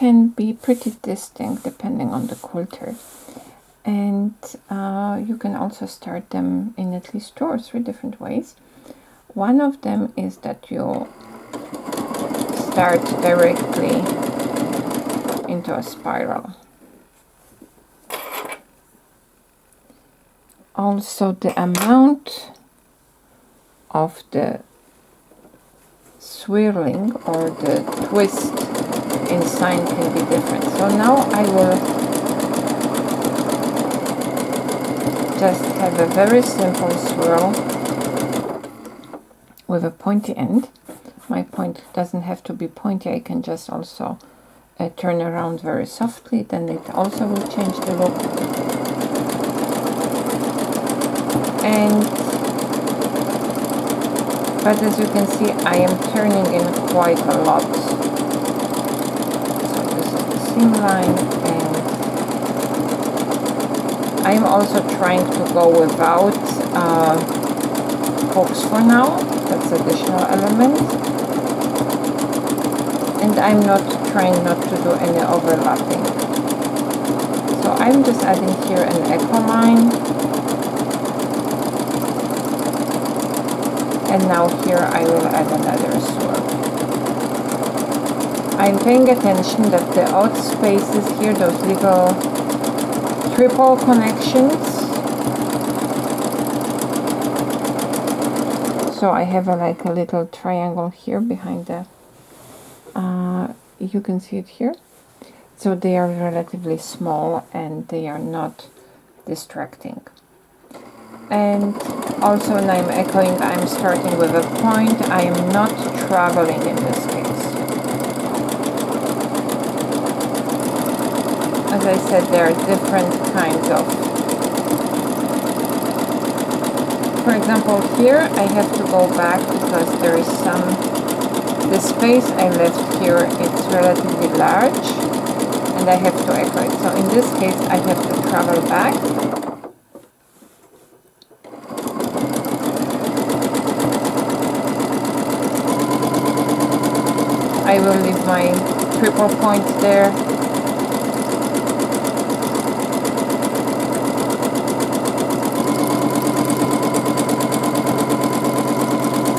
can be pretty distinct depending on the quilter. And you can also start them in at least 2 or 3 different ways. One of them is that you start directly into a spiral. Also, the amount of the swirling or the twist inside can be different. So now I will just have a very simple swirl with a pointy end. My point doesn't have to be pointy, I can just also turn around very softly, then it also will change the look. But as you can see, I am turning in quite a lot. So this is the seam line, and I'm also trying to go without hooks for now. That's additional element. And I'm not trying not to do any overlapping. So I'm just adding here an echo line. And now here I will add another swirl. I'm paying attention that the odd spaces here, those little triple connections. So I have like a little triangle here behind the, you can see it here. So they are relatively small and they are not distracting. And also when I'm echoing, I'm starting with a point. I am not traveling in this case. As I said, there are different kinds of... For example, here I have to go back because there is some... The space I left here, it's relatively large and I have to echo it. So in this case, I have to travel back. I will leave my triple point there.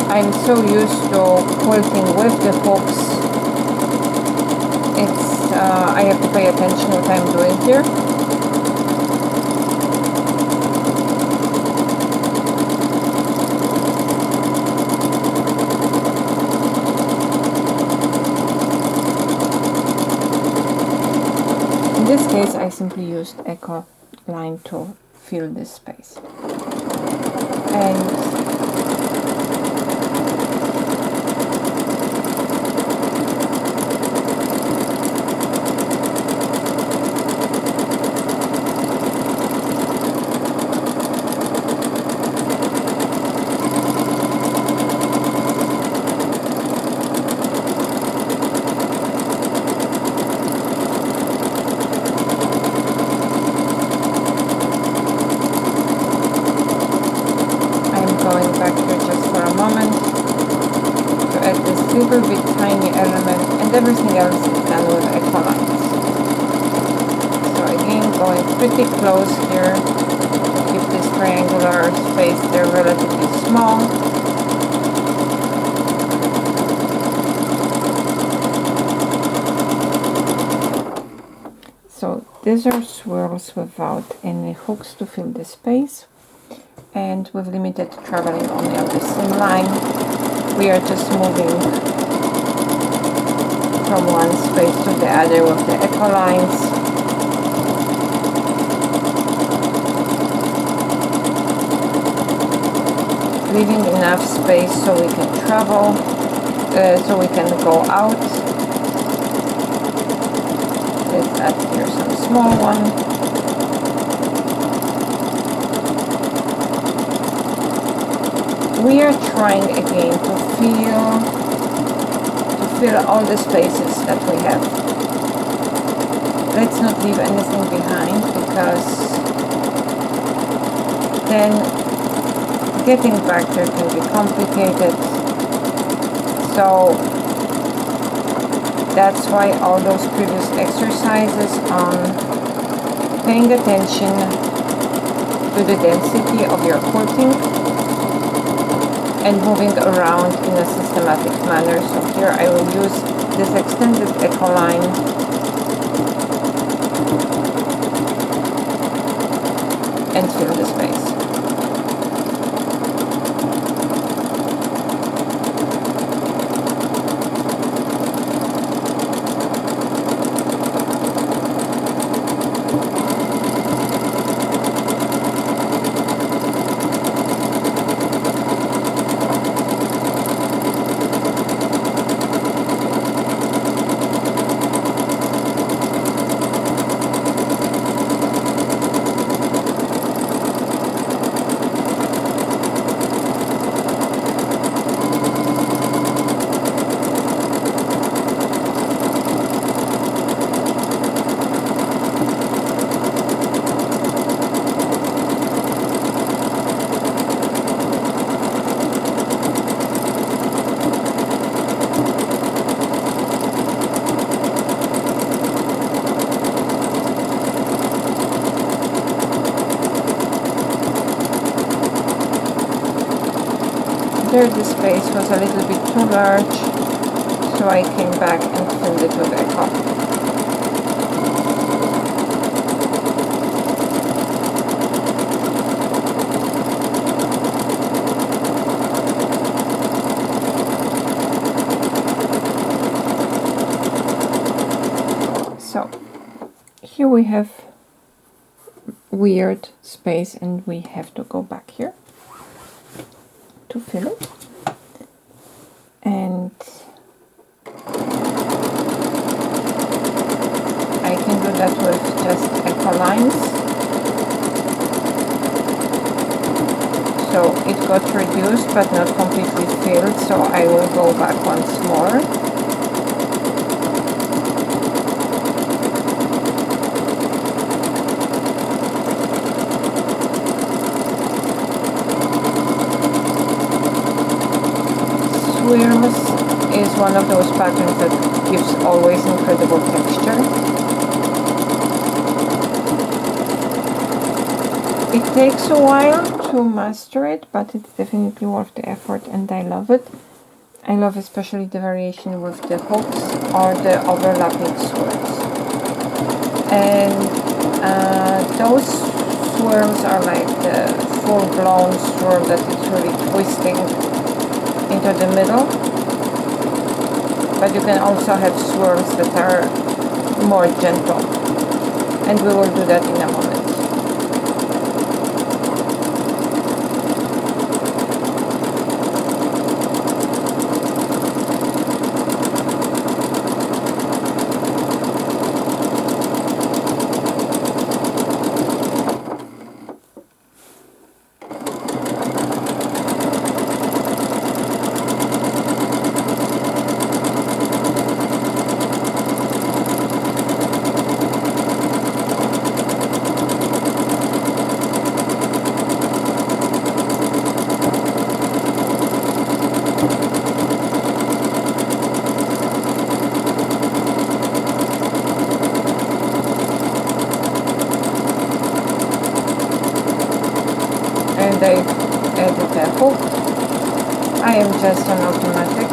I'm so used to quilting with the hooks. I have to pay attention what I'm doing here. In this case, I simply used echo line to fill this space. And little bit tiny element, and everything else is done with echo lines. So again, going pretty close here to keep this triangular space there relatively small. So these are swirls without any hooks to fill the space, and with limited traveling only on the seam line. We are just moving from one space to the other with the echo lines. Leaving enough space so we can travel, so we can go out. Let's add here some small one. We are trying again to fill all the spaces that we have. Let's not leave anything behind, because then getting back there can be complicated. So That's why all those previous exercises on paying attention to the density of your quilting and moving around in a systematic manner. So here I will use this extended echo line and fill the space. There the space was a little bit too large, so I came back and filled it with echo. So here we have weird space and we have to go back here to fill it, and I can do that with just echo lines. So it got reduced but not completely filled, so I will go back once more. Swirls is one of those patterns that gives always incredible texture. It takes a while to master it, but it's definitely worth the effort and I love it. I love especially the variation with the hooks or the overlapping swirls. And those swirls are like the full-blown swirl that is really twisting into the middle, but you can also have swirls that are more gentle, and we will do that in a moment. And I added a hook. I am just an automatic.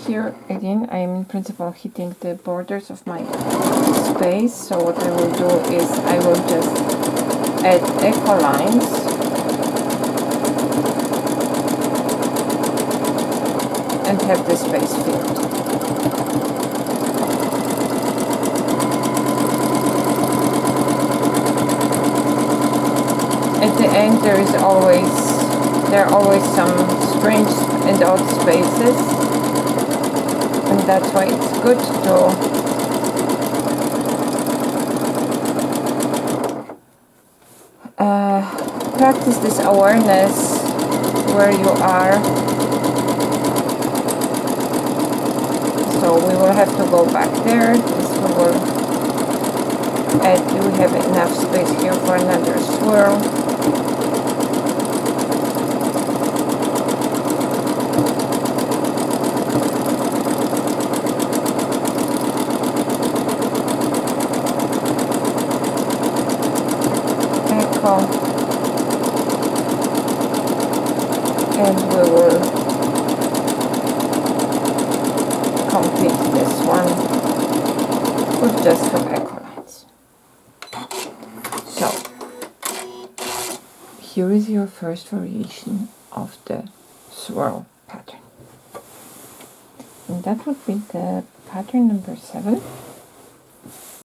Here again I am in principle hitting the borders of my space, so what I will do is I will just add echo lines and have the space filled. At the end there are always some strange and odd spaces, and that's why it's good to practice this awareness where you are. So we will have to go back there. This we will add. We have enough space here for another swirl. And we will complete this one with just 2 echo lines. So here is your first variation of the swirl pattern, and that would be the pattern number 7.